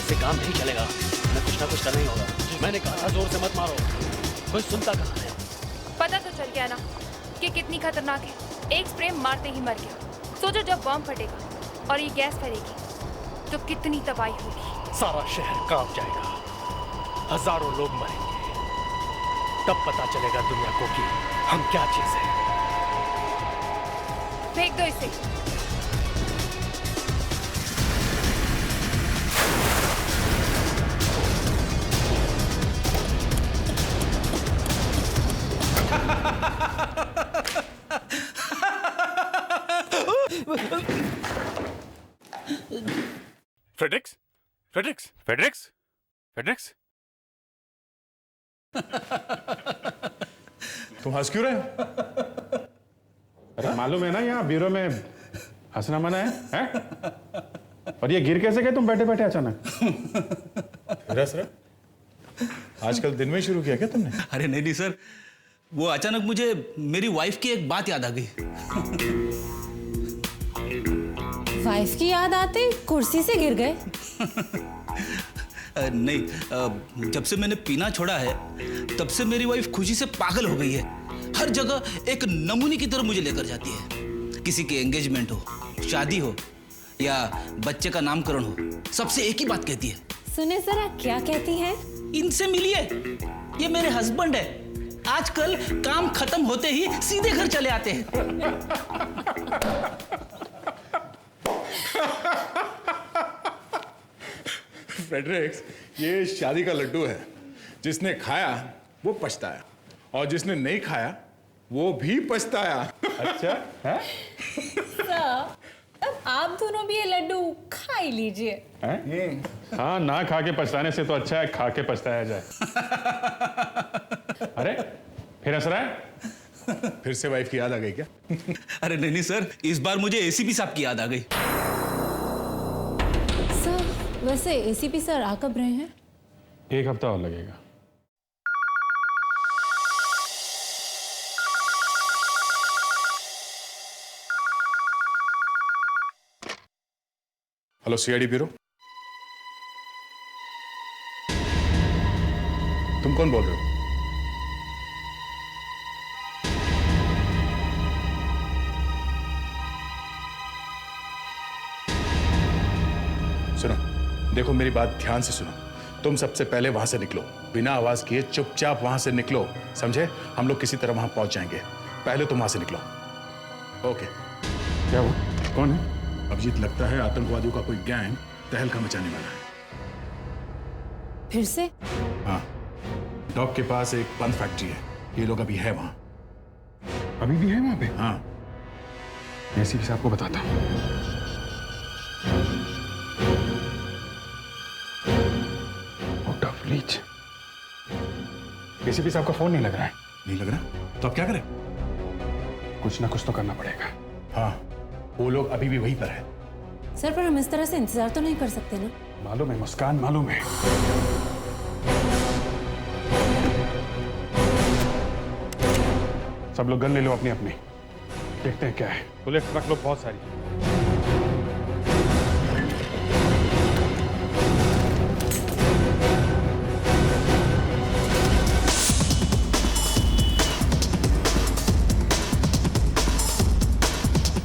ऐसे काम नहीं चलेगा, हमें कुछ ना कुछ करना ही होगा। मैंने कहा था जोर से मत मारो, कोई सुनता कहाँ है। पता तो चल गया ना कि कितनी खतरनाक है। एक स्प्रे मारते ही मर गया। सोचो जब बम फटेगा और ये गैस फैलेगी तो कितनी तबाही होगी। सारा शहर कांप जाएगा, हजारों लोग मरेंगे। तब पता चलेगा दुनिया को कि हम क्या चीज है। फेंक दो इसे। Fredericks, Fredericks, Fredericks, Fredericks. तुम हंस क्यों रहे हो? अरे मालूम है ना यहाँ ब्यूरो में हंसना मना है? और ये गिर कैसे गए तुम बैठे बैठे अचानक? हंस रहे? आजकल दिन में शुरू किया क्या तुमने? अरे नहीं सर, वो अचानक मुझे मेरी वाइफ की एक बात याद आ गई। वाइफ की याद आते कुर्सी से गिर गए? नहीं, जब से मैंने पीना छोड़ा है तब से मेरी वाइफ खुशी से पागल हो गई है। हर जगह एक नमूने की तरह मुझे लेकर जाती है। किसी की एंगेजमेंट हो, शादी हो या बच्चे का नामकरण हो, सबसे एक ही बात कहती है। सुने जरा क्या कहती है? इनसे मिलिए, ये मेरे हस्बैंड है। आजकल काम खत्म होते ही सीधे घर चले आते हैं। फ्रेडरिक्स, ये शादी का लड्डू है। जिसने खाया वो पछताया और जिसने नहीं खाया वो भी पछताया। अच्छा है? अब आप दोनों भी ये लड्डू खा ही लीजिए। हाँ, ना खा के पछताने से तो अच्छा है खा के पछताया जाए। अरे फिर हंस रहा है? फिर से वाइफ की याद आ गई क्या? अरे नहीं सर, इस बार मुझे एसीपी साहब की याद आ गई। सर वैसे एसीपी सर आ कब रहे हैं? एक हफ्ता और लगेगा। हेलो सीआईडी ब्यूरो, तुम कौन बोल रहे हो? सुनो, देखो मेरी बात ध्यान से सुनो। तुम सबसे पहले वहां से निकलो, बिना आवाज किए चुपचाप वहां से निकलो, समझे? हम लोग किसी तरह वहां पहुंच जाएंगे। पहले तुम वहां से निकलो। ओके। क्या हुआ? कौन है? अभिजीत, लगता है आतंकवादियों का कोई गैंग तहलका मचाने वाला है। फिर से? हाँ, डॉक के पास एक बंद फैक्ट्री है, ये लोग अभी है वहां। अभी भी है वहां पे? हाँ, एसीपी साहब को बताता हूँ। Out of reach. एसीपी साहब का फोन नहीं लग रहा है। नहीं लग रहा? तो अब क्या करें? कुछ ना कुछ तो करना पड़ेगा। हाँ, वो लोग अभी भी वहीं पर है। सर पर हम इस तरह से इंतजार तो नहीं कर सकते ना? मालूम है मुस्कान, मालूम है। सब लोग गन ले लो अपनी अपनी, देखते हैं क्या है। बुलेट रख लो बहुत सारी।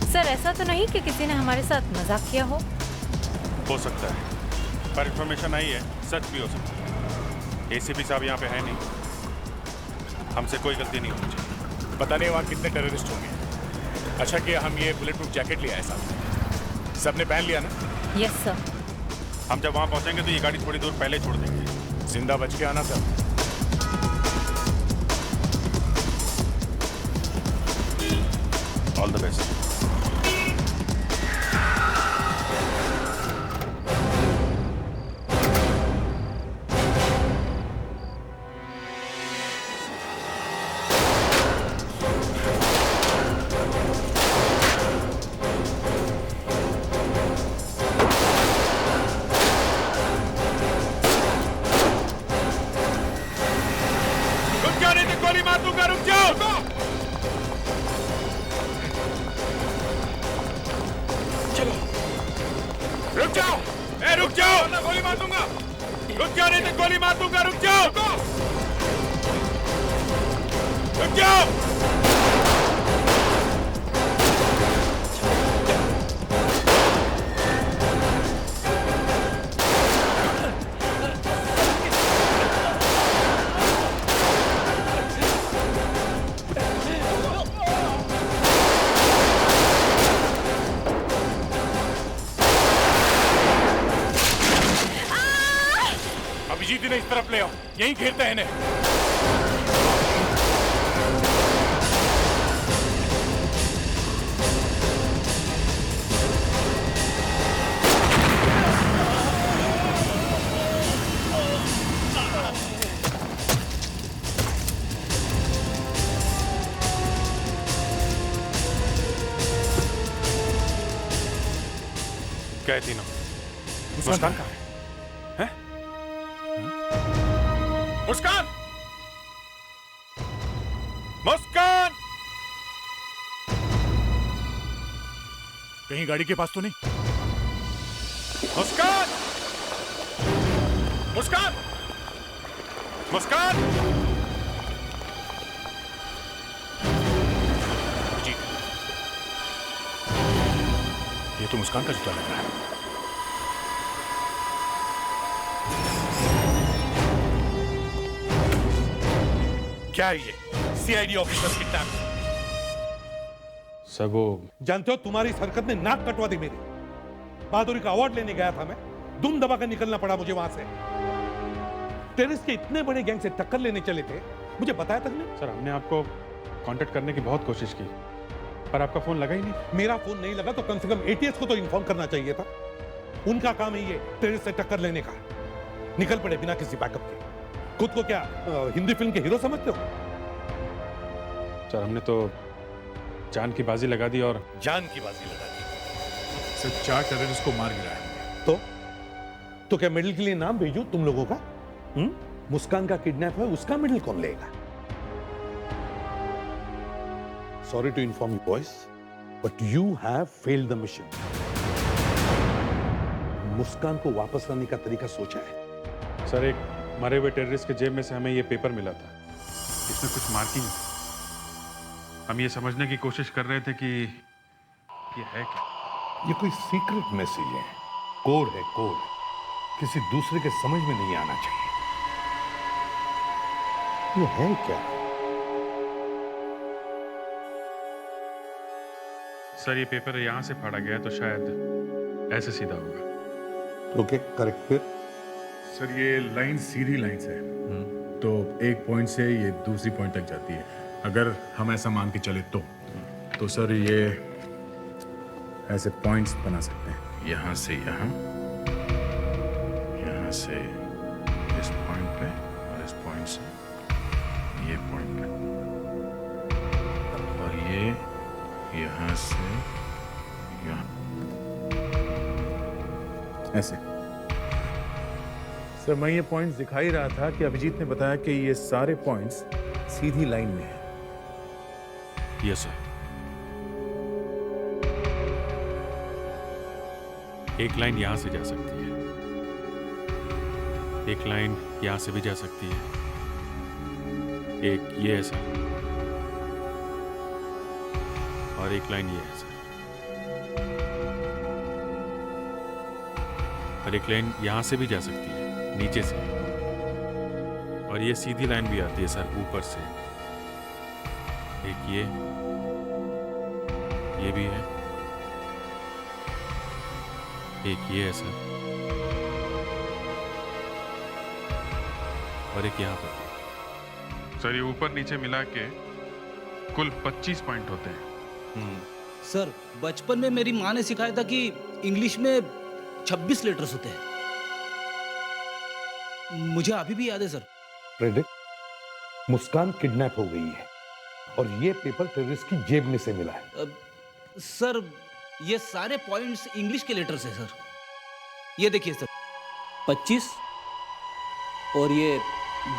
सर ऐसा तो नहीं कि किसी ने हमारे साथ मजाक किया हो सकता है, पर इंफॉर्मेशन आई है, सच भी हो सकता है। एसीपी साहब यहाँ पे है नहीं, हमसे कोई गलती नहीं होनी चाहिए। पता नहीं वहाँ कितने टेररिस्ट होंगे। अच्छा कि हम ये बुलेट प्रूफ जैकेट लिया है साथ। सबने पहन लिया ना? Yes sir. हम जब वहाँ पहुँचेंगे तो ये गाड़ी थोड़ी दूर पहले छोड़ देंगे। जिंदा बच के आना सब। All the best. वरना गोली मार दूंगा। रुक जाओ, नहीं तो गोली मार दूंगा। रुक जाओ, रुक जाओ। अभिजीत ने इस तरफ ले आओ, यहीं घेरते हैं इन्हें। क्या है तीनों? मुस्कान कहाँ है? हैं? मुस्कान! मुस्कान! कहीं गाड़ी के पास तो नहीं? मुस्कान! मुस्कान! मुस्कान! जी, ये तो मुस्कान का जूता लग रहा है। क्या है ये? सीआईडी ऑफिसर्स की टैप। सर वो जानते हो तुम्हारी इस हरकत ने नाक कटवा दी मेरी। बहादुरी का अवार्ड लेने गया था मैं, दुम दबा कर निकलना पड़ा मुझे वहां से। टेररिस्ट के इतने बड़े गैंग से टक्कर लेने चले थे, मुझे बताया तक नहीं। सर हमने आपको कांटेक्ट करने की बहुत कोशिश की, पर आपका फोन लगा ही नहीं। मेरा फोन नहीं लगा तो कम से कम एटीएस को तो इन्फॉर्म करना चाहिए था। उनका काम है ये टेररिस्ट से टक्कर लेने का। निकल पड़े बिना किसी बैकअप के। खुद को क्या हिंदी फिल्म के हीरो समझते हो? सर हमने तो जान की बाजी लगा दी और जान की बाजी लगा दी। सर 4 टेररिस्ट को मार गिराया हमने। तो क्या मेडल के लिए नाम भेजूं तुम लोगों का? मुस्कान का किडनैप है, उसका मेडल कौन लेगा? Sorry to inform you boys, but you have failed the mission. Muskan को वापस लाने का तरीका सोचा है? सर एक मरे हुए टेररिस्ट के जेब में से हमें ये पेपर मिला था। इसमें कुछ मार्किंग। हम ये समझने की कोशिश कर रहे थे कि ये है क्या। ये कोई सीक्रेट मैसेज है, कोड है, कोड। किसी दूसरे के समझ में नहीं आना चाहिए। ये है क्या? सर ये पेपर यहां से फाड़ा गया तो शायद ऐसे सीधा होगा। Okay, correct. फिर सर ये लाइन सीधी लाइन है, तो एक पॉइंट से ये दूसरी पॉइंट तक जाती है। अगर हम ऐसा मान के चले तो सर ये ऐसे पॉइंट्स बना सकते हैं, यहाँ से यहाँ, यहाँ से इस पॉइंट पे और इस पॉइंट से ये पॉइंट पे, और ये यहाँ से यहाँ, ऐसे। सर मैं ये पॉइंट्स दिखा ही रहा था कि अभिजीत ने बताया कि ये सारे पॉइंट्स सीधी लाइन में है। Yes sir. एक लाइन यहां से जा सकती है, एक लाइन यहां से भी जा सकती है, एक ये है सर, और एक लाइन ये है सर, और एक लाइन यहां से भी जा सकती है नीचे से, और ये सीधी लाइन भी आती है सर ऊपर से। एक ये भी है, एक ये है सर, और एक यहाँ पर। सर ये ऊपर नीचे मिला के कुल 25 पॉइंट होते हैं। सर बचपन में मेरी माँ ने सिखाया था कि इंग्लिश में 26 लेटर्स होते हैं। मुझे अभी भी याद है सर। प्रेडिक्ट, मुस्कान किडनैप हो गई है और ये पेपर टेररिस्ट की जेब में से मिला है। सर ये सारे पॉइंट्स इंग्लिश के लेटर्स हैं सर। ये देखिए सर 25 और ये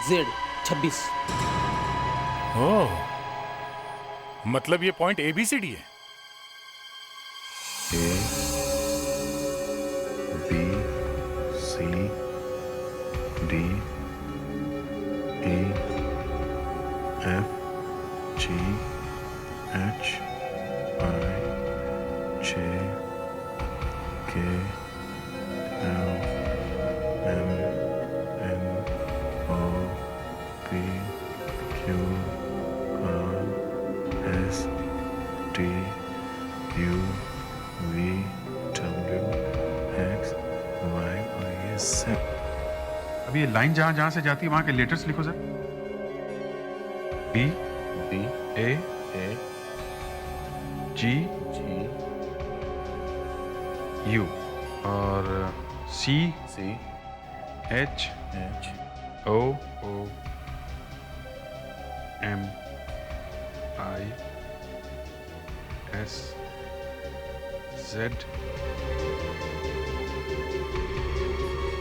जेड 26। ओह, मतलब ये पॉइंट ABCD है। A B C C D E F G H I J K L M N O P Q R S T U V W X Y और ये Z। अब ये line जहां जहां से जाती है वहां के लेटर्स लिखो sir. B B A A G G U और C C H H O O M I S Z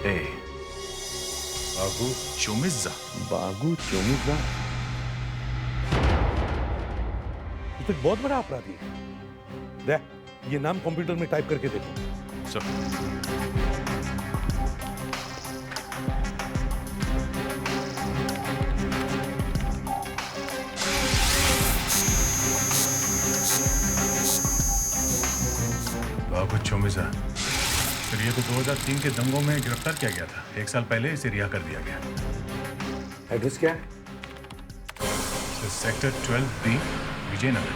A बागू चोमिज़ा। बागू चोमिज़ा। ये तो एक बहुत बड़ा अपराधी है। दे, ये नाम कंप्यूटर में टाइप करके देखो। सर बागू चोमिज़ा। फिर ये तो 2003 के दंगों में गिरफ्तार किया गया था। 1 साल पहले इसे रिहा कर दिया गया। एड्रेस क्या है? Sector 12B Vijaynagar.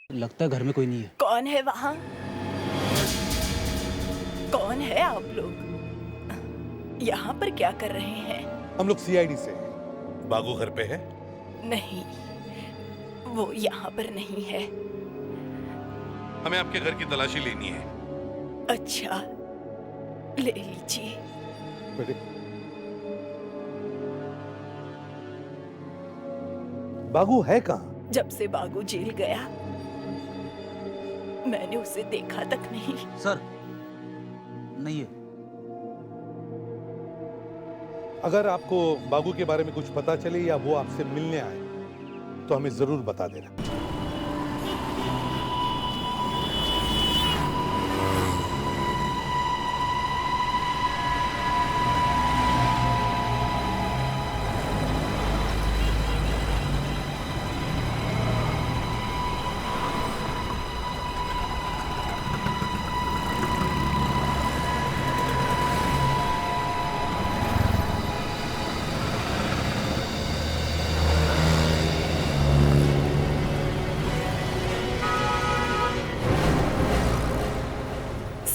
लगता है घर में कोई नहीं है। कौन है वहाँ? कौन है आप लोग? यहाँ पर क्या कर रहे हैं? हम लोग CID से हैं। बागू घर पे है? नहीं, वो यहाँ पर नहीं है। हमें आपके घर की तलाशी लेनी है। अच्छा, ले लीजिए। बेटे, बागू है कहाँ? जब से बागू जेल गया मैंने उसे देखा तक नहीं। सर नहीं है। अगर आपको बागू के बारे में कुछ पता चले या वो आपसे मिलने आए तो हमें जरूर बता देना।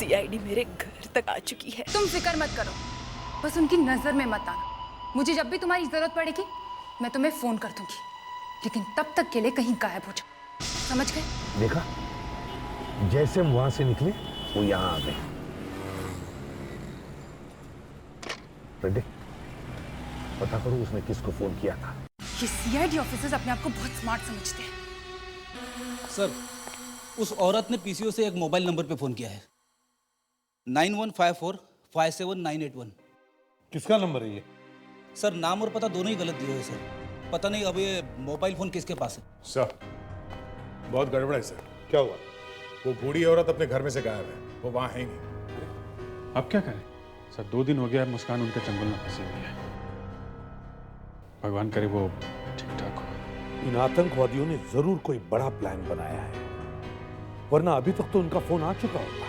CID मेरे घर तक आ चुकी है। तुम फिक्र मत करो, बस उनकी नजर में मत आना। मुझे जब भी तुम्हारी जरूरत पड़ेगी मैं तुम्हें फोन कर दूंगी, लेकिन तब तक के लिए कहीं गायब हो जाओ, समझ गए? देखा, जैसे हम वहां से निकले वो यहाँ आ गए। बेटे, पता करो उसने किसको फोन किया था। ये CID ऑफिसर्स अपने आप को बहुत स्मार्ट समझते हैं। सर उस औरत ने PCO से एक मोबाइल नंबर पे फोन किया है, 9154579881। किसका नंबर है ये? सर नाम और पता दोनों ही गलत दिए हुए सर। पता नहीं अब ये मोबाइल फोन किसके पास है। सर बहुत गड़बड़ है सर। क्या हुआ? वो बूढ़ी औरत अपने घर में से गायब है, वो वहां है ही नहीं। अब क्या करें सर? 2 दिन हो गया मुस्कान उनके चंगुल में फंसी हुई है। भगवान करे वो ठीक ठाक हो। इन आतंकवादियों ने जरूर कोई बड़ा प्लान बनाया है, वरना अभी तक तो उनका फोन आ चुका होता।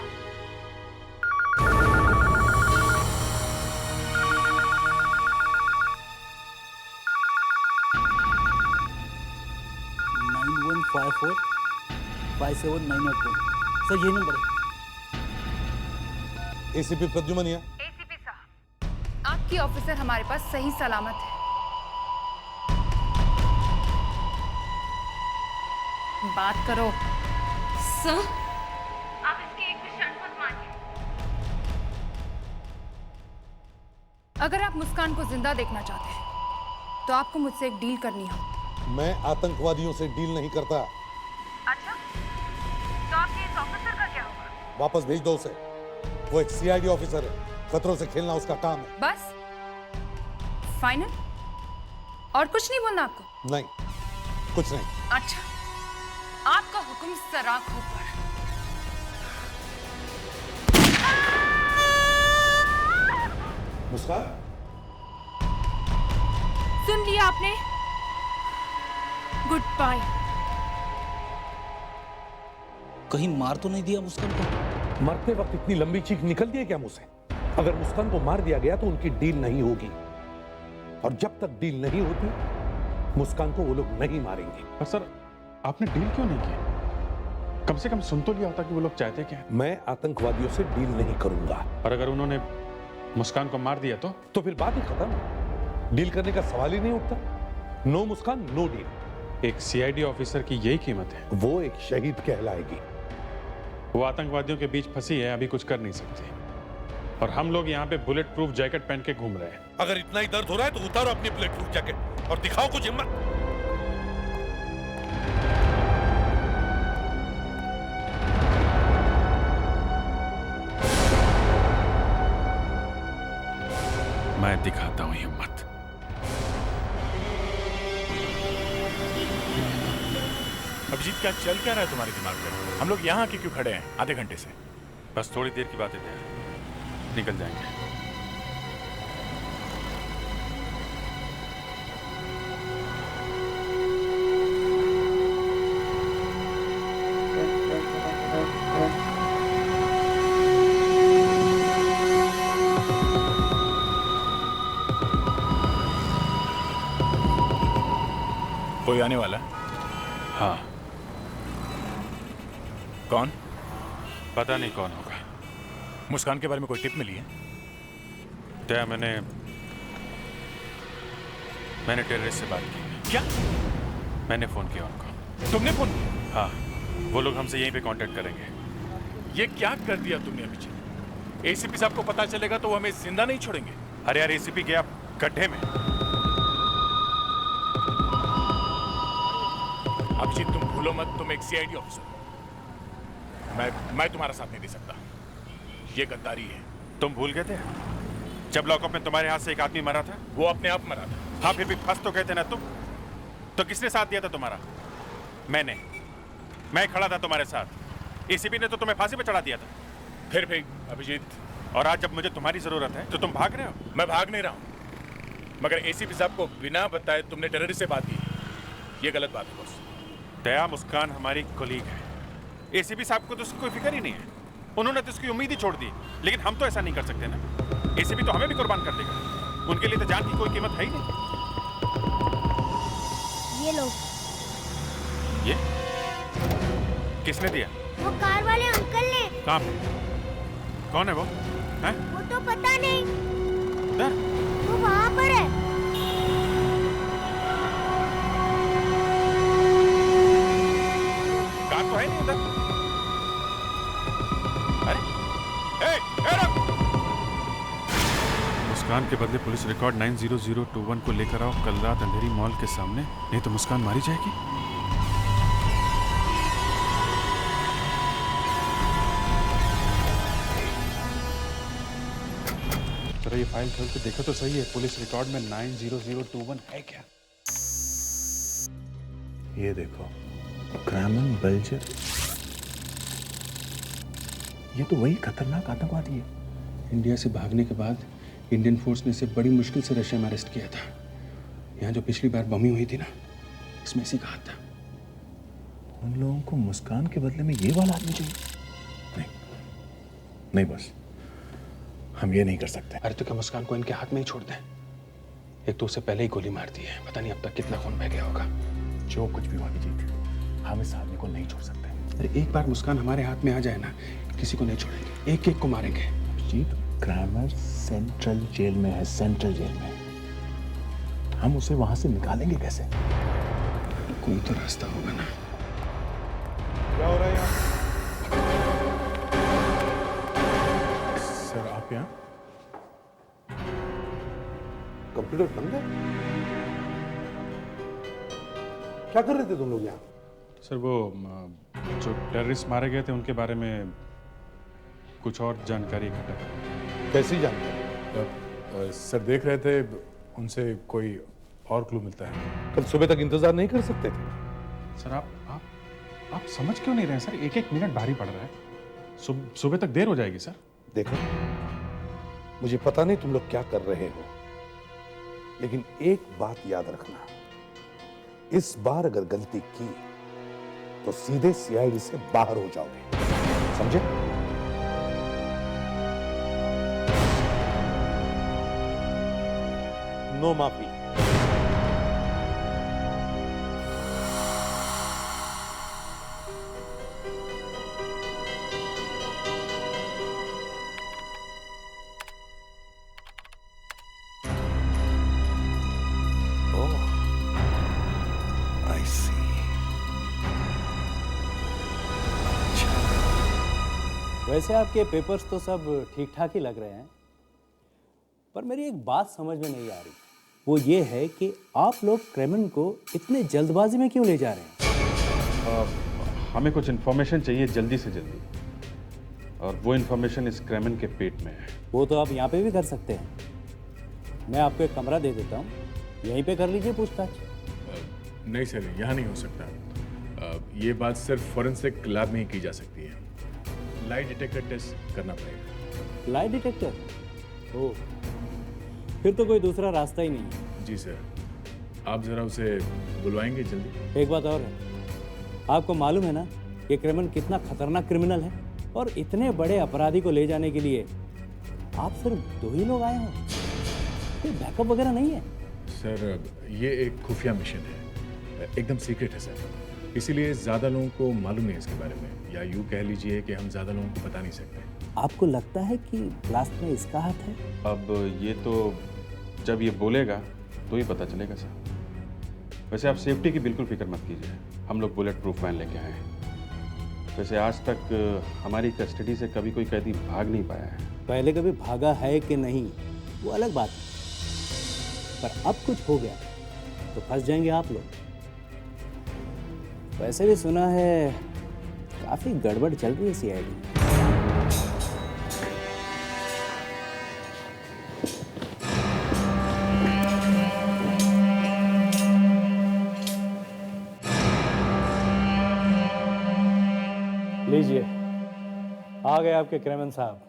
सर यही नंबर है। ACP प्रद्युमनिया। ACP साहब, आपकी ऑफिसर हमारे पास सही सलामत है। बात करो। सर आप इसकी एक भी शर्त मत मानिए। अगर आप मुस्कान को जिंदा देखना चाहते हैं तो आपको मुझसे एक डील करनी हो। मैं आतंकवादियों से डील नहीं करता। अच्छा, तो आपके इस ऑफिसर का क्या होगा? वापस भेज दो उसे। वो एक सीआईडी ऑफिसर है, खतरों से खेलना उसका काम है। बस फाइनल? और कुछ नहीं बोलना आपको? नहीं, कुछ नहीं। अच्छा, आपका हुक्म सराखों पर। मुस्कान, सुन लिया आपने? Good bye. कहीं मार तो नहीं दिया मुस्कान को? मरते वक्त इतनी लंबी चीख निकलती है क्या मुंह से? अगर मुस्कान को मार दिया गया तो उनकी डील नहीं होगी, और जब तक डील नहीं होती मुस्कान को वो लोग नहीं मारेंगे। पर सर, आपने डील क्यों नहीं की? कम से कम सुन तो लिया होता कि वो लोग चाहते क्या। मैं आतंकवादियों से डील नहीं करूंगा। और अगर उन्होंने मुस्कान को मार दिया तो फिर बात ही खत्म। डील करने का सवाल ही नहीं उठता। नो मुस्कान, नो डील। एक सीआईडी ऑफिसर की यही कीमत है। वो एक शहीद कहलाएगी। वो आतंकवादियों के बीच फंसी है, अभी कुछ कर नहीं सकती, और हम लोग यहाँ पे बुलेट प्रूफ जैकेट पहन के घूम रहे हैं। अगर इतना ही दर्द हो रहा है तो उतारो अपनी बुलेट प्रूफ जैकेट और दिखाओ कुछ हिम्मत। मैं दिखाता हूं हिम्मत। अभिजीत, क्या चल क्या रहा है तुम्हारे दिमाग में? हम लोग यहाँ आके क्यों खड़े हैं आधे घंटे से? बस थोड़ी देर की बात है, निकल जाएंगे। कोई आने वाला है? हाँ। कौन? पता नहीं कौन होगा। मुस्कान के बारे में कोई टिप मिली है? दया, मैंने टेररिस्ट से बात की। क्या? मैंने फोन किया उनको। तुमने फोन किया? हाँ, वो लोग हमसे यहीं पे कांटेक्ट करेंगे। ये क्या कर दिया तुमने अभिजीत? एसीपी साहब को पता चलेगा तो वो हमें जिंदा नहीं छोड़ेंगे। अरे यार, एसीपी गया गड्ढे में। अभिजीत, तुम भूलो मत, तुम एक सीआईडी ऑफिसर हो। मैं तुम्हारा साथ नहीं दे सकता। ये गद्दारी है। तुम भूल गए थे जब लॉकअप में तुम्हारे हाथ से एक आदमी मरा था? वो अपने आप मरा था। हाँ, फिर भी फंस तो गए थे ना तुम। तो किसने साथ दिया था तुम्हारा? मैं खड़ा था तुम्हारे साथ। एसीपी ने तो तुम्हें फांसी पे चढ़ा दिया था। फिर भी अभिजीत, और आज जब मुझे तुम्हारी जरूरत है तो तुम भाग रहे हो। मैं भाग नहीं रहा हूं, मगर एसीपी साहब को बिना बताए तुमने टेररिस्ट से बात की। ये गलत बात है बॉस। दया, मुस्कान हमारी कोलीग है। एसीपी साहब को तो उसकी कोई फिक्र ही नहीं है। उन्होंने तो उसकी उम्मीद ही छोड़ दी। लेकिन हम तो ऐसा नहीं कर सकते ना। एसीपी तो हमें भी कुर्बान कर देगा। उनके लिए तो जान की कोई कीमत है ही नहीं। ये लो। ये किसने दिया? वो कार वाले अंकल ने। कहाँ पे? कौन है वो? हैं? वो तो पता नहीं। उधर? वो वहाँ पर है। कार तो है नहीं उधर। अरे, रुक! मुस्कान के बदले पुलिस रिकॉर्ड 90021 को लेकर आओ कल रात अंधेरी मॉल के सामने, नहीं तो मुस्कान मारी जाएगी। जरा ये फाइल खोल के देखो तो सही है, पुलिस रिकॉर्ड में 90021 है क्या? ये देखो, क्रैमन बेल्जर। ये तो वही खतरनाक आतंकवादी है। इंडिया से भागने के बाद इंडियन फोर्स ने इसे बड़ी मुश्किल से रशिया में अरेस्ट किया था। यहाँ जो पिछली बार बमिंग हुई थी ना, इसमें इसी का हाथ था। उन लोगों को मुस्कान के बदले में ये वाला आदमी चाहिए? नहीं बस, हम ये नहीं कर सकते। अरे तो क्या मुस्कान को इनके हाथ में ही छोड़ दें? एक तो उससे पहले ही गोली मार दी है, पता नहीं अब तक कितना खून बह गया होगा। जो कुछ भी हुआ अभिजीत, हम इस आदमी को नहीं छोड़ सकते। अरे एक बार मुस्कान हमारे हाथ में आ जाए ना, किसी को नहीं छोड़ेंगे, एक एक को मारेंगे। अभिजीत, क्रैमर सेंट्रल जेल में है, सेंट्रल जेल में। हम उसे वहां से निकालेंगे कैसे? कोई तो रास्ता होगा ना। क्या हो रहा है यहाँ? सर, आप यहाँ? कंप्यूटर बंद है? क्या कर रहे थे तुम लोग यहाँ? सर वो जो टेररिस्ट मारे गए थे उनके बारे में कुछ और जानकारी इकट्ठा कर। कैसी जानकारी? सर देख रहे थे उनसे कोई और क्लू मिलता है। कल सुबह तक इंतजार नहीं कर सकते थे? सर आप समझ क्यों नहीं रहे सर? एक एक मिनट भारी पड़ रहा है। सुबह तक देर हो जाएगी सर। देखो, मुझे पता नहीं तुम लोग क्या कर रहे हो, लेकिन एक बात याद रखना, इस बार अगर गलती की तो सीधे सीआईडी से बाहर हो जाओगे, समझे? नो माफी। वैसे आपके पेपर्स तो सब ठीक ठाक ही लग रहे हैं, पर मेरी एक बात समझ में नहीं आ रही। वो ये है कि आप लोग क्रेमन को इतने जल्दबाजी में क्यों ले जा रहे हैं? हमें कुछ इन्फॉर्मेशन चाहिए जल्दी से जल्दी, और वो इन्फॉर्मेशन इस क्रेमन के पेट में है। वो तो आप यहाँ पे भी कर सकते हैं। मैं आपको एक कमरा दे देता हूँ, यहीं पे कर लीजिए पूछताछ। नहीं सर, यहाँ नहीं हो सकता। ये बात सिर्फ फॉरेंसिक लैब में ही की जा सकती है। लाई डिटेक्टर टेस्ट करना पड़ेगा। Lie detector? ओह, फिर तो कोई दूसरा रास्ता ही नहीं है। जी सर, आप जरा उसे बुलवाएंगे जल्दी। एक बात और है, आपको मालूम है ना ये क्रिमिनल कितना खतरनाक क्रिमिनल है, और इतने बड़े अपराधी को ले जाने के लिए आप सिर्फ 2 ही लोग आए हो? कोई बैकअप वगैरह नहीं है? सर ये एक खुफिया मिशन है, एकदम सीक्रेट है सर, इसीलिए ज्यादा लोगों को मालूम नहीं है इसके बारे में, या यूं कह लीजिए कि हम ज्यादा लोगों को बता नहीं सकते। आपको लगता है कि ब्लास्ट में इसका हाथ है? अब ये तो जब ये बोलेगा तो ही पता चलेगा सर। वैसे आप सेफ्टी की बिल्कुल फिक्र मत कीजिए, हम लोग बुलेट प्रूफ वैन लेके आए हैं। वैसे आज तक हमारी कस्टडी से कभी कोई कैदी भाग नहीं पाया है। पहले कभी भागा है कि नहीं वो अलग बात है, पर अब कुछ हो गया तो फंस जाएंगे आप लोग। वैसे भी सुना है काफी गड़बड़ चल रही है सीआईडी। लीजिए, आ गए आपके क्रेमन साहब।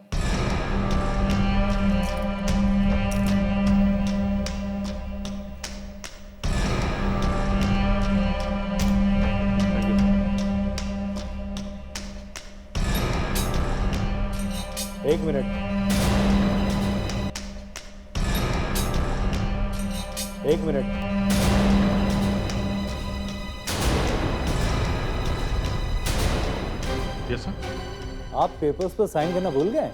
एक मिनट, एक मिनट। Yes sir. आप पेपर्स पर साइन करना भूल गए?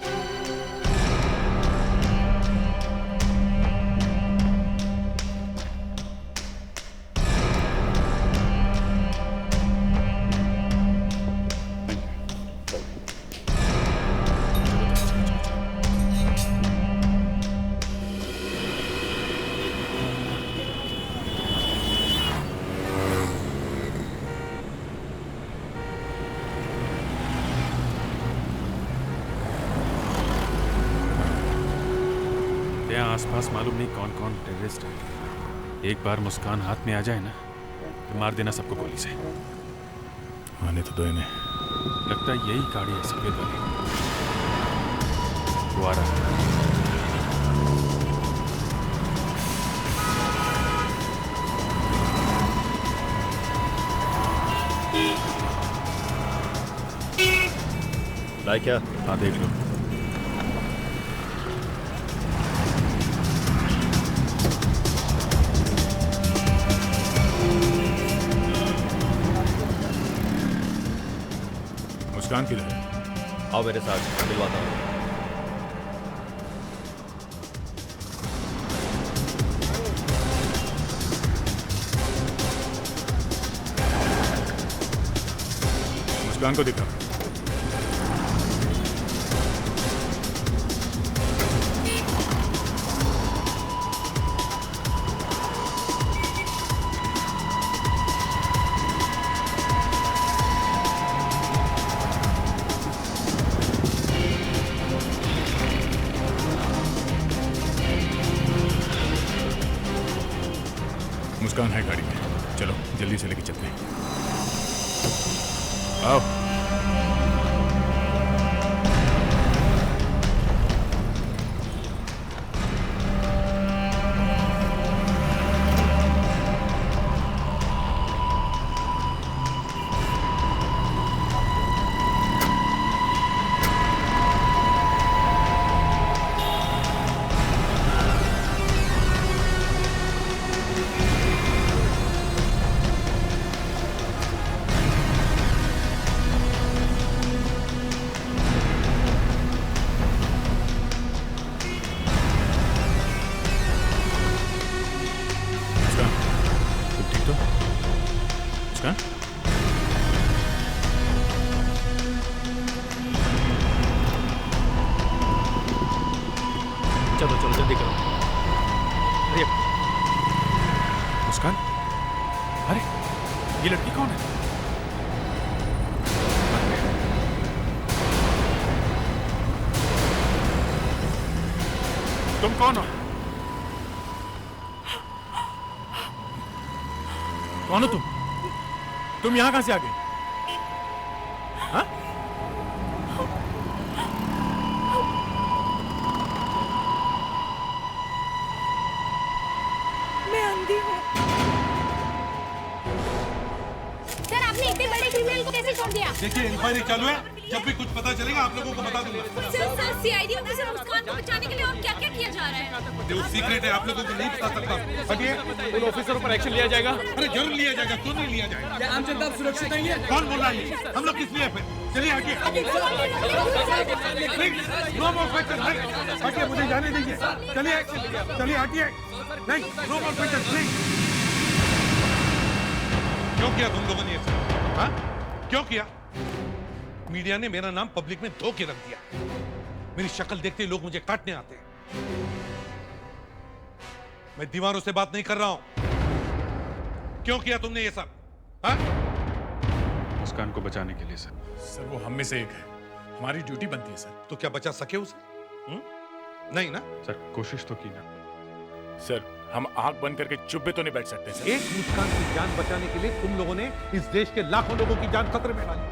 आसपास मालूम नहीं कौन कौन टेररिस्ट है। एक बार मुस्कान हाथ में आ जाए ना तो मार देना सबको गोली से। आने तो दो इन्हें। लगता है यही गाड़ी है सफेद वाली, वो आ रहा है। लाइक क्या? हाँ देख लो। मुस्कान किधर है? आओ मेरे साथ, मिलवाता हूँ। मुस्कान को दिखा। मुस्कान है गाड़ी में, चलो जल्दी से लेके चलते हैं। आओ। चलो चलो जल्दी करो। अरे मुस्कान, अरे ये लड़की कौन है? तुम कौन हो? कौन हो तुम? तुम यहां कहां से आ गए? हाँ? मैं अंधी हूँ। सर आपने इतने बड़े क्रिमिनल को कैसे छोड़ दिया? देखिए इंक्वायरी चालू है, जब भी कुछ पता चलेगा आप लोगों को बता दूंगा। सर सीआईडी ऑफिसर मुस्कान को बचाने के लिए और क्या-क्या किया जा रहा है? वो सीक्रेट है, आप लोगों को नहीं बता सकता। हटिए। उन ऑफिसरों पर एक्शन लिया जाएगा। अरे जरूर लिया जाएगा, क्यों नहीं लिया जाएगा? क्या आम जनता सुरक्षित नहीं है? कौन बोल रहा है? हम लोग किस लिए फिर? चलिए हटिए। नो मोर क्वेश्चन, हटिए, मुझे जाने दीजिए। चलिए चलिए हटिए। नहीं, नो मोर क्वेश्चन, प्लीज। क्यों किया तुम लोगों ने ये सब? हाँ? क्यों किया? मीडिया ने मेरा नाम पब्लिक में धो के रख दिया। मेरी शक्ल देखते ही लोग मुझे काटने आते हैं। मैं दीवारों से बात नहीं कर रहा हूं। क्यों किया तुमने ये सब? हाँ? मुस्कान को बचाने के लिए सर। सर वो हम में से एक है, हमारी ड्यूटी बनती है सर। तो क्या बचा सके उसे? नहीं ना? सर कोशिश तो की ना। सर हम आंख बंद करके चुप भी तो नहीं बैठ सकते सर। एक मुस्कान की जान बचाने के लिए तुम लोगों ने इस देश के लाखों लोगों की जान खतरे में डाली।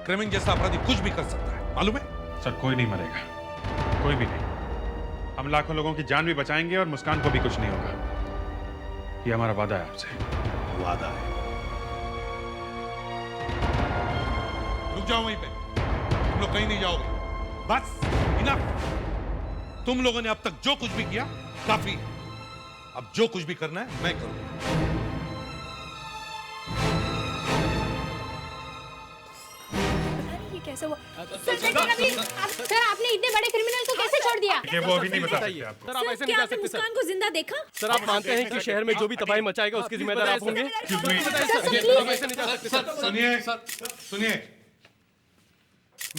क्रिमिनल जैसा अपराधी कुछ भी कर सकता है, मालूम है? सर कोई नहीं मरेगा, कोई भी नहीं। हम लाखों लोगों की जान भी बचाएंगे और मुस्कान को भी कुछ नहीं होगा। ये हमारा वादा है आपसे। वादा है। रुक जाओ वहीं पे, तुम लोग कहीं नहीं जाओगे। बस इनफ। तुम लोगों ने अब तक जो कुछ भी किया काफी है। अब जो कुछ भी करना है मैं करूंगा। कैसे हुआ? सर आपने इतने बड़े क्रिमिनल को कैसे छोड़ दिया? वो अभी नहीं बता सकते आपको। सर आप ऐसे नहीं जा सकते सर। मुस्कान को जिंदा देखा? सर आप मानते हैं कि शहर में जो भी तबाही मचाएगा उसके जिम्मेदार आप होंगे? सुनिए सुनिए,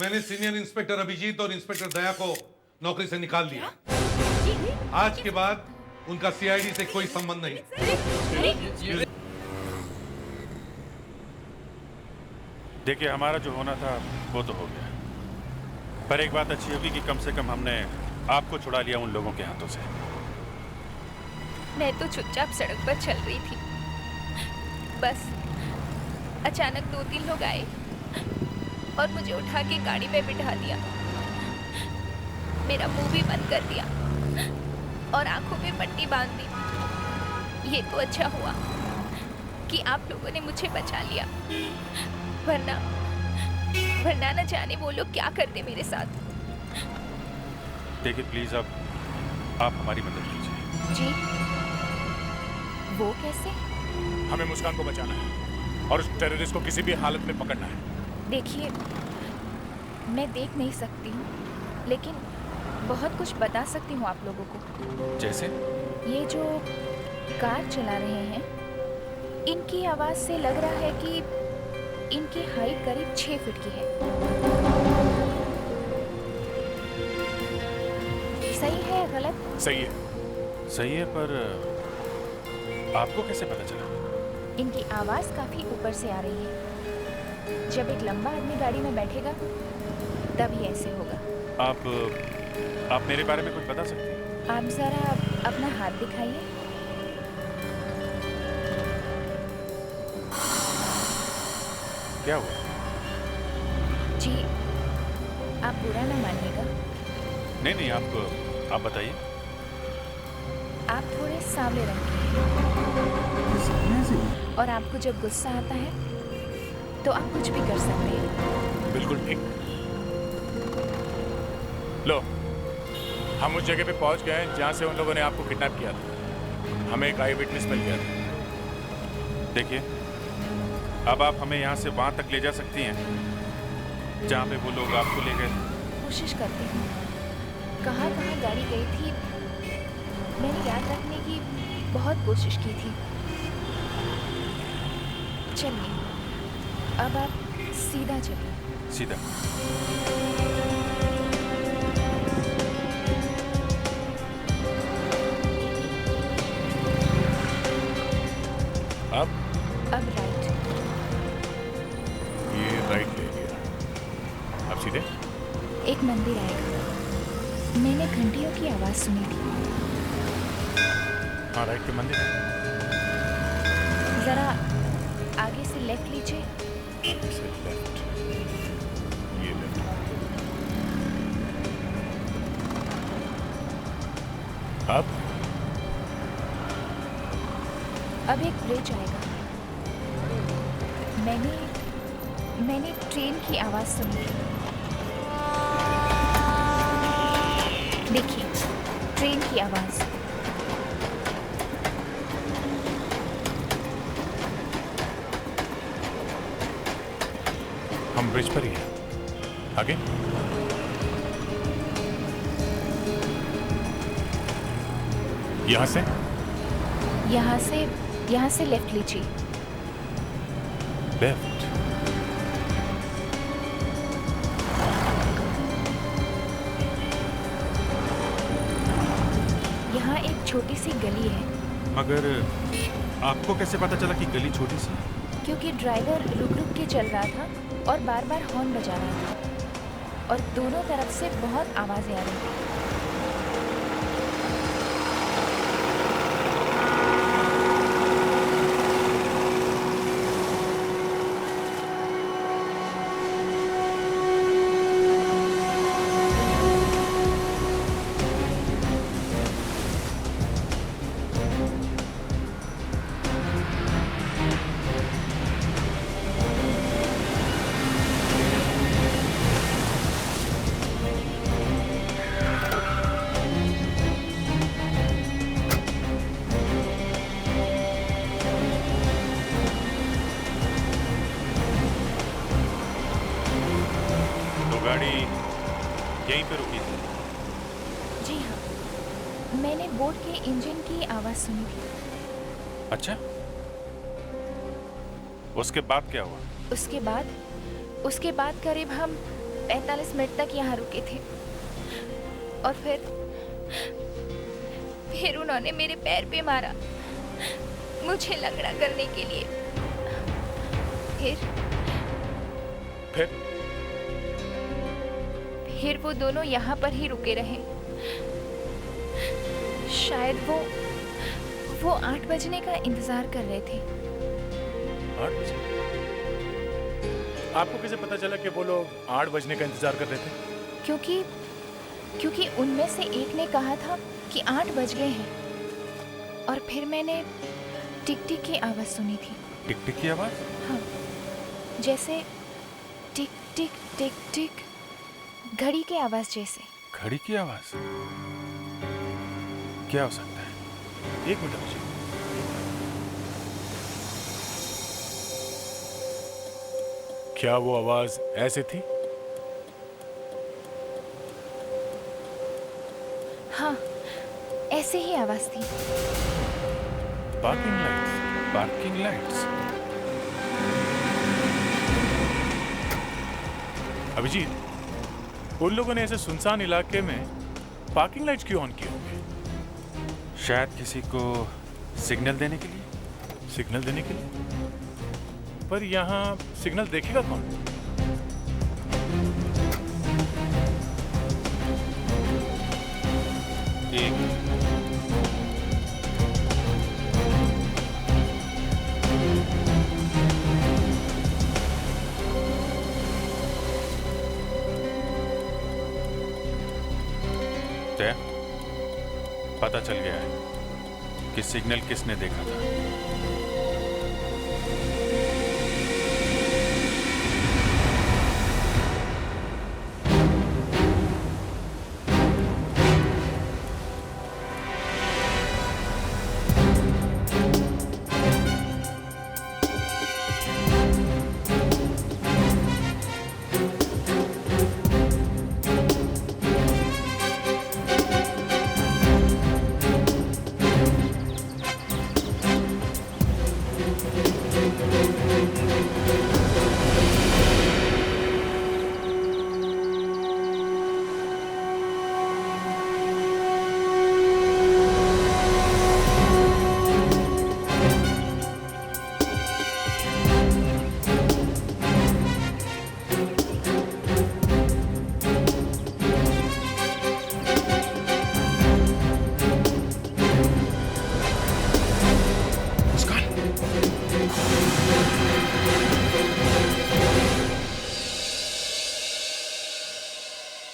मैंने सीनियर इंस्पेक्टर अभिजीत और इंस्पेक्टर दया को नौकरी से निकाल दिया। आज के बाद उनका सीआईडी से कोई संबंध नहीं। देखिए हमारा जो होना था वो तो हो गया, पर एक बात अच्छी होगी कि कम से कम हमने आपको छुड़ा लिया उन लोगों के हाथों से। मैं तो चुपचाप सड़क पर चल रही थी, बस अचानक 2-3 लोग आए और मुझे उठा के गाड़ी में बिठा दिया। मेरा मुंह भी बंद कर दिया और आंखों में पट्टी बांध दी। ये तो अच्छा हुआ कि आप लोगों ने मुझे बचा लिया, वरना न जाने वो लोग क्या करते मेरे साथ। देखिए प्लीज अब आप हमारी मदद कीजिए। जी? वो कैसे? हमें मुस्कान को बचाना है और उस टेररिस्ट को किसी भी हालत में पकड़ना है। देखिए मैं देख नहीं सकती हूँ, लेकिन बहुत कुछ बता सकती हूँ आप लोगों को। जैसे? ये जो कार चला रहे हैं, इनकी आवाज से लग रहा है कि इनकी हाइट करीब 6 फीट की है। सही है या गलत? सही है। सही है, पर आपको कैसे पता चला? इनकी आवाज काफी ऊपर से आ रही है। जब एक लंबा आदमी गाड़ी में बैठेगा तभी ऐसे होगा। आप मेरे बारे में कुछ बता सकते हैं? आप जरा अपना हाथ दिखाइए। क्या हुआ? जी आप बुरा ना मानिएगा, नहीं नहीं, आप बताइए। आप थोड़े सांवले रंग के हैं और आपको जब गुस्सा आता है तो आप कुछ भी कर सकते हैं। बिल्कुल ठीक। लो, हम उस जगह पे पहुंच गए हैं जहां से उन लोगों ने आपको किडनैप किया था। हमें एक आई विटनेस मिल गया था। देखिए, अब आप हमें यहाँ से वहाँ तक ले जा सकती हैं जहाँ पे वो लोग आपको ले गए थे। कोशिश करती हूँ। कहाँ कहाँ गाड़ी गई थी मैंने याद रखने की बहुत कोशिश की थी। चलिए, अब आप सीधा चलिए। सीधा? अब राइट। ये राइट ले लिया। अब सीधे? एक मंदिर आएगा। मैंने घंटियों की आवाज सुनी थी। हाँ, राइट पे मंदिर है। जरा आगे से लेफ्ट लीजिए। आगे से लेफ्ट। ये लेफ्ट। अब एक ब्रिज आएगा। मैंने ट्रेन की आवाज सुनी। देखिए, ट्रेन की आवाज। हम ब्रिज पर ही हैं। आगे? यहाँ से लेफ्ट लीजिए। लेफ्ट? यहाँ एक छोटी सी गली है। मगर आपको कैसे पता चला कि गली छोटी सी? क्योंकि ड्राइवर रुक रुक के चल रहा था और बार बार हॉर्न बजा रहा था और दोनों तरफ से बहुत आवाजें आ रही थी। गाड़ी यहीं पे रुकी थी? जी हाँ, मैंने बोट के इंजन की आवाज सुनी थी। अच्छा, उसके बाद क्या हुआ? उसके बाद करीब हम 45 मिनट तक यहाँ रुके थे और फिर उन्होंने मेरे पैर पे मारा, मुझे लंगड़ा करने के लिए। फिर वो दोनों यहाँ पर ही रुके रहे। शायद वो 8 बजने का इंतजार कर रहे थे। 8 बजे? आपको कैसे पता चला कि वो लोग 8 बजने का इंतजार कर रहे थे? क्योंकि उनमें से एक ने कहा था कि 8 बज गए हैं और फिर मैंने टिक टिक की आवाज सुनी थी। टिक टिक की आवाज? हाँ, जैसे टिक टिक टिक टिक, घड़ी की आवाज जैसे। घड़ी की आवाज? क्या हो सकता है? एक मिनट रुकिए। क्या वो आवाज ऐसे थी? हाँ, ऐसे ही आवाज थी। Parking lights. अभिजीत, उन लोगों ने ऐसे सुनसान इलाके में पार्किंग लाइट्स क्यों ऑन किए होंगे? शायद किसी को सिग्नल देने के लिए। सिग्नल देने के लिए? पर यहाँ सिग्नल देखेगा कौन? पता चल गया है कि सिग्नल किसने देखा था।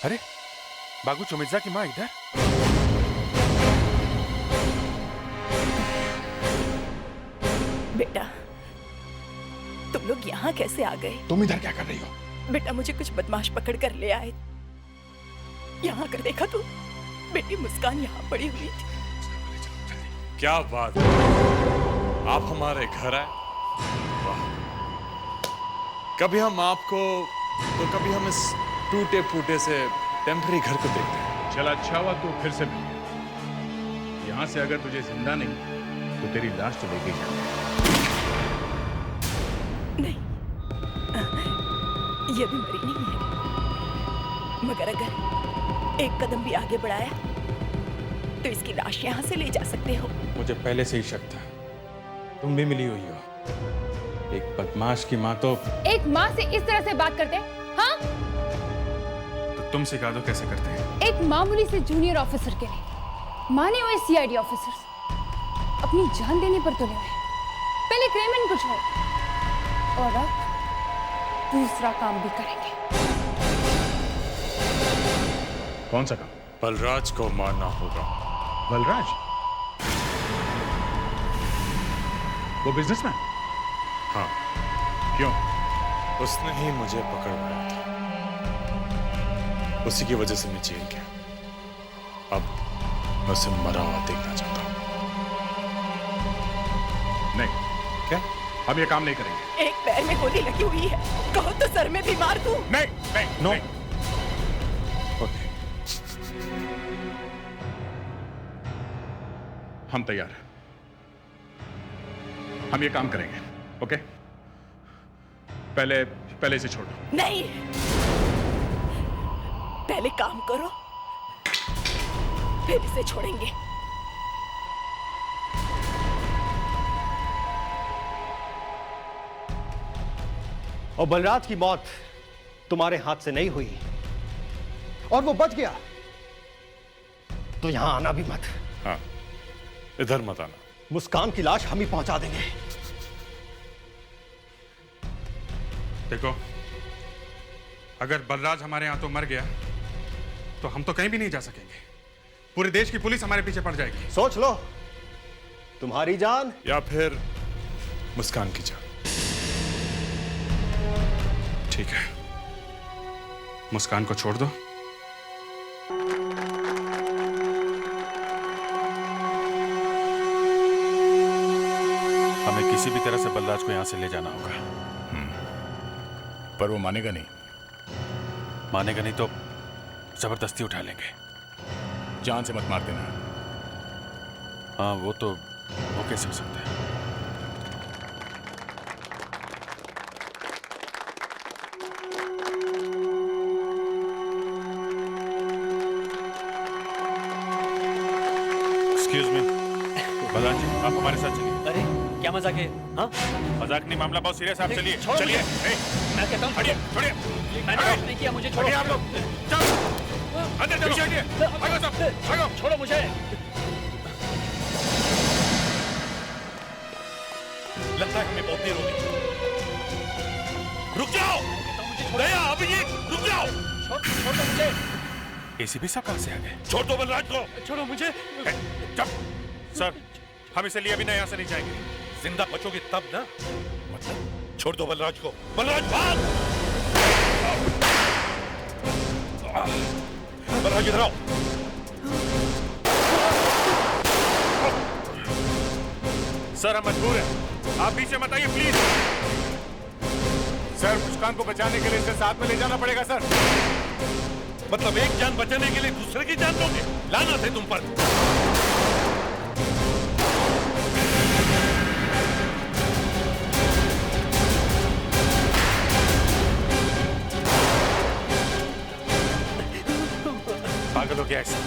अरे बागू चुमिर्जा की माँ इधर? बेटा तुम लोग यहाँ कैसे आ गए? तुम इधर क्या कर रही हो? बेटा मुझे कुछ बदमाश पकड़ कर ले आए। यहाँ कर देखा तू, बेटी मुस्कान यहाँ पड़ी हुई थी। क्या बात है, आप हमारे घर आए। वाह। कभी हम आपको तो कभी हम इस टूटे फूटे से टेम्पररी घर को देखते हैं। चल अच्छा हुआ तू फिर से मिली। यहाँ से अगर तुझे जिंदा नहीं तो तेरी लाश तो लेके जाएंगे। नहीं, ये भी मरी नहीं है, मगर अगर एक कदम भी आगे बढ़ाया तो इसकी लाश यहाँ से ले जा सकते हो। मुझे पहले से ही शक था, तुम भी मिली हुई हो। एक बदमाश की माँ तो एक माँ से इस तरह से बात करते हैं? हाँ? तो तुम सिखा दो कैसे करते हैं। एक मामूली से जूनियर ऑफिसर के लिए माने हुए सीआईडी ऑफिसर्स अपनी जान देने पर तुले हुए। पहले क्रेमन को छोड़ और अब दूसरा काम भी करेंगे। कौन सा काम? बलराज को मारना होगा। बलराज? वो बिजनेसमैन? हाँ। क्यों? उसने ही मुझे पकड़वाया था, उसी की वजह से मैं जेल गया। अब मैं उसे मरा हुआ देखना चाहता हूँ। नहीं। क्या? हम ये काम नहीं करेंगे। एक पैर में गोली लगी हुई है, कहो तो सर में भी मार दूं। नहीं, नहीं, नो। नहीं। हम तैयार हैं। हम ये काम करेंगे, ओके? पहले इसे छोड़ो। नहीं, पहले काम करो फिर इसे छोड़ेंगे। और बलराज की मौत तुम्हारे हाथ से नहीं हुई और वो बच गया तो यहां आना भी मत। हाँ, इधर मत आना। मुस्कान की लाश हम ही पहुंचा देंगे। देखो, अगर बलराज हमारे यहां तो मर गया तो हम तो कहीं भी नहीं जा सकेंगे। पूरे देश की पुलिस हमारे पीछे पड़ जाएगी। सोच लो, तुम्हारी जान या फिर मुस्कान की जान। ठीक है, मुस्कान को छोड़ दो। हमें किसी भी तरह से बलराज को यहां से ले जाना होगा। पर वो मानेगा नहीं। मानेगा नहीं तो जबरदस्ती उठा लेंगे। जान से मत मार देना। हाँ, वो कैसे हो सकता है? एक्सक्यूज मी, बलराज जी, आप हमारे साथ चलिए। अरे क्या मजाक है? हाँ? मजाक नहीं, मामला बहुत सीरियस है। आप चलिए, छोड़ो चलिए। मैं कहता हूँ छोड़िए, छोड़िए। मैंने कुछ नहीं किया, मुझे छोड़ो। आप लोग चलो, अंदर चलो। भागो सब, भागो। छोड़ो मुझे। लगता है हमें बहुत देर हो गई। रुक जाओ, दया, अभिजीत, रुक जाओ। छोड़ दो मुझे। एसीपी साहब कहां से आ गए? छोड़ दो बलराज को। छोड़ो मुझे। सर, हम इसे लिए अभी ना यहाँ से नहीं जाएंगे। जिंदा बचोगे तब ना। मतलब छोड़ दो बलराज को। बलराज भाग! बलराज इधर आओ। सर, हम मजबूर हैं, आप पीछे मत आइए प्लीज। सर, मुस्कान को बचाने के लिए इसे साथ में ले जाना पड़ेगा सर। मतलब एक जान बचाने के लिए दूसरे की जान लोगे? लानत है तुम पर। पागल हो गया है सब।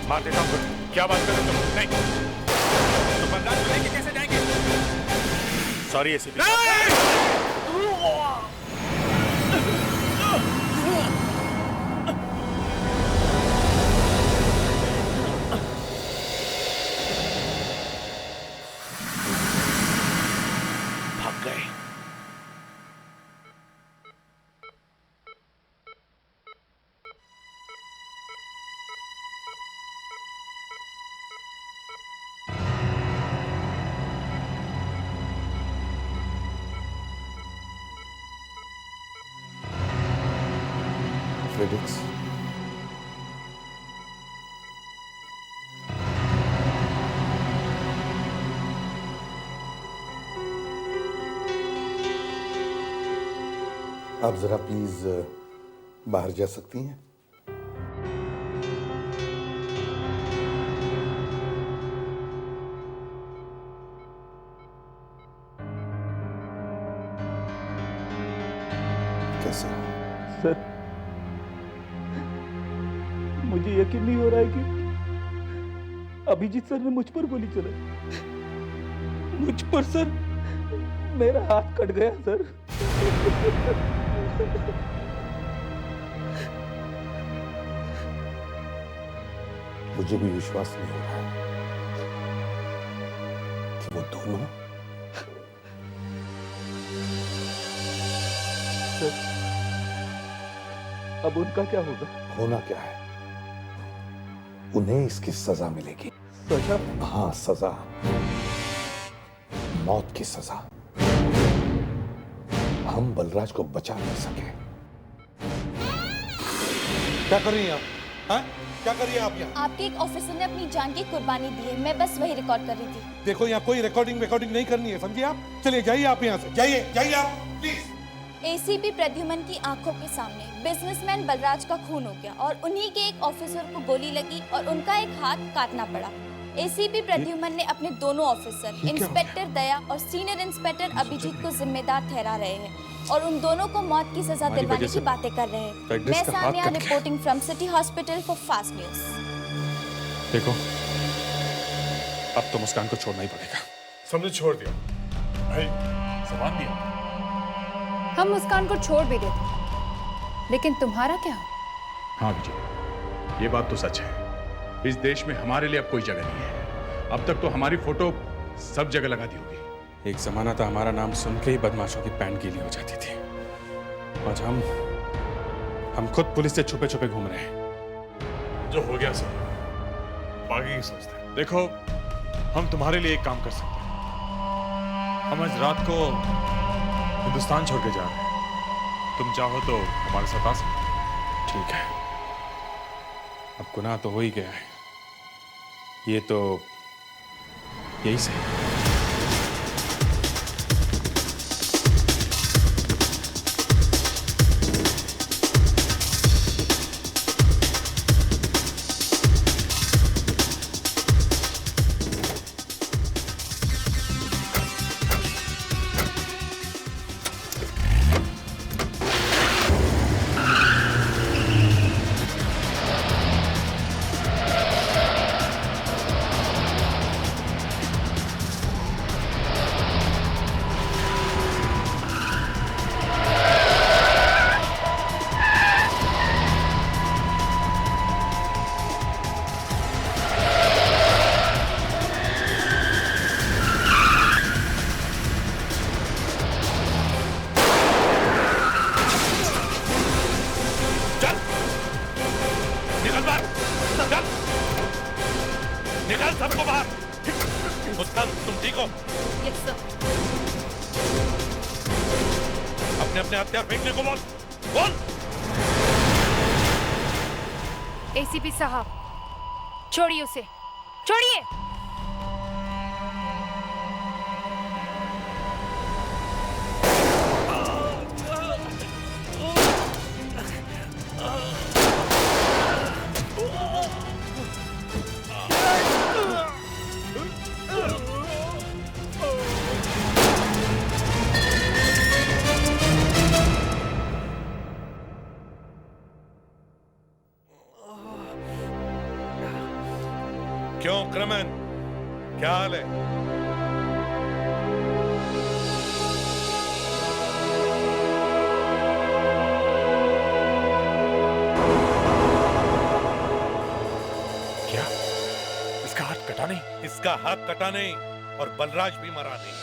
मार देता हूँ। क्या बात कर रहे हो तुम? नहीं, तो बलराज को लेके कैसे जाएंगे? Sorry ACP. भाग गए। फेलिक्स, आप जरा प्लीज बाहर जा सकती हैं? कैसे? सर, मुझे यकीन नहीं हो रहा है कि अभिजीत सर ने मुझ पर गोली चलाई। मुझ पर सर, मेरा हाथ कट गया सर। मुझे भी विश्वास नहीं हो रहा है कि वो दोनों सर, अब उनका क्या होगा? होना क्या है, उन्हें इसकी सजा मिलेगी। सजा? हाँ, सजा, मौत की सजा। हम बलराज को बचा नहीं सके। क्या कर रही हैं आप? हाँ? क्या कर रही हैं आप यहाँ? आपके एक ऑफिसर ने अपनी जान की कुर्बानी दी है, मैं बस वही रिकॉर्ड कर रही थी। देखो, यहाँ कोई रिकॉर्डिंग नहीं करनी है, समझिए आप? चलिए जाइए आप यहाँ से, जाइए आप प्लीज। एसीपी प्रद्युमन की आंखों के सामने बिजनेसमैन बलराज का खून हो गया और उन्हीं के एक ऑफिसर को गोली लगी और उनका एक हाथ काटना पड़ा। एसीपी प्रद्युमन ने अपने दोनों ऑफिसर इंस्पेक्टर दया और सीनियर इंस्पेक्टर अभिजीत को जिम्मेदार ठहरा रहे हैं और उन दोनों को मौत की सजा दिलवाने की बातें कर रहे हैं। मैं Sania, reporting from city hospital for fast news. देखो, अब तो मुस्कान को छोड़ना ही पड़ेगा। सबने छोड़ दिया भाई, जबान दिया। हम मुस्कान को छोड़ भी देते, लेकिन तुम्हारा क्या? हाँ विजय, ये बात तो सच है। इस देश में हमारे लिए अब कोई जगह नहीं है। अब तक तो हमारी फोटो सब जगह लगा दी होगी। एक जमाना था हमारा नाम सुन के ही बदमाशों की पैंट गीली हो जाती थी। आज हम खुद पुलिस से छुपे छुपे घूम रहे हैं। जो हो गया सर, आगे ही सोचते हैं। देखो, हम तुम्हारे लिए एक काम कर सकते हैं। हम आज रात को हिंदुस्तान छोड़ के जा रहे हैं। तुम चाहो तो हमारे साथ आ सकते हो। ठीक है, अब गुनाह तो हो ही गया है, ये तो यही सही। सबको बाहर। मुस्कान, तुम ठीक हो? Yes sir. अपने अपने हथियार फेंकने को बोल। बोल। एसीपी साहब, छोड़िए उसे, छोड़िए। क्यों क्रमन, क्या हाल है? क्या? इसका हाथ कटा नहीं? इसका हाथ कटा नहीं और बलराज भी मरा नहीं।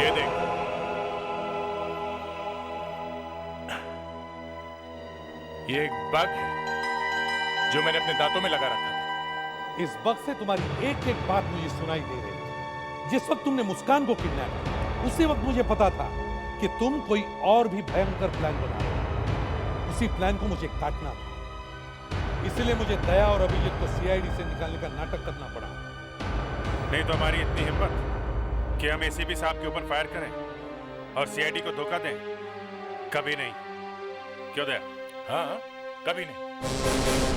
ये देख, ये एक बग है जो मैंने अपने दांतों में लगा रखा था। इस वक्त से तुम्हारी एक एक बात मुझे सुनाई दे रही थी। जिस वक्त तुमने मुस्कान को किडनैप किया, उसी वक्त मुझे पता था कि तुम कोई और भी भयंकर प्लान बना रहे हो। उसी प्लान को मुझे काटना था, इसलिए मुझे दया और अभिजीत को सीआईडी से निकालने का नाटक करना पड़ा। नहीं तो हमारी इतनी हिम्मत कि हम एसीपी साहब के ऊपर फायर करें और सीआईडी को धोखा दें? कभी नहीं। क्यों दया? हाँ, कभी नहीं।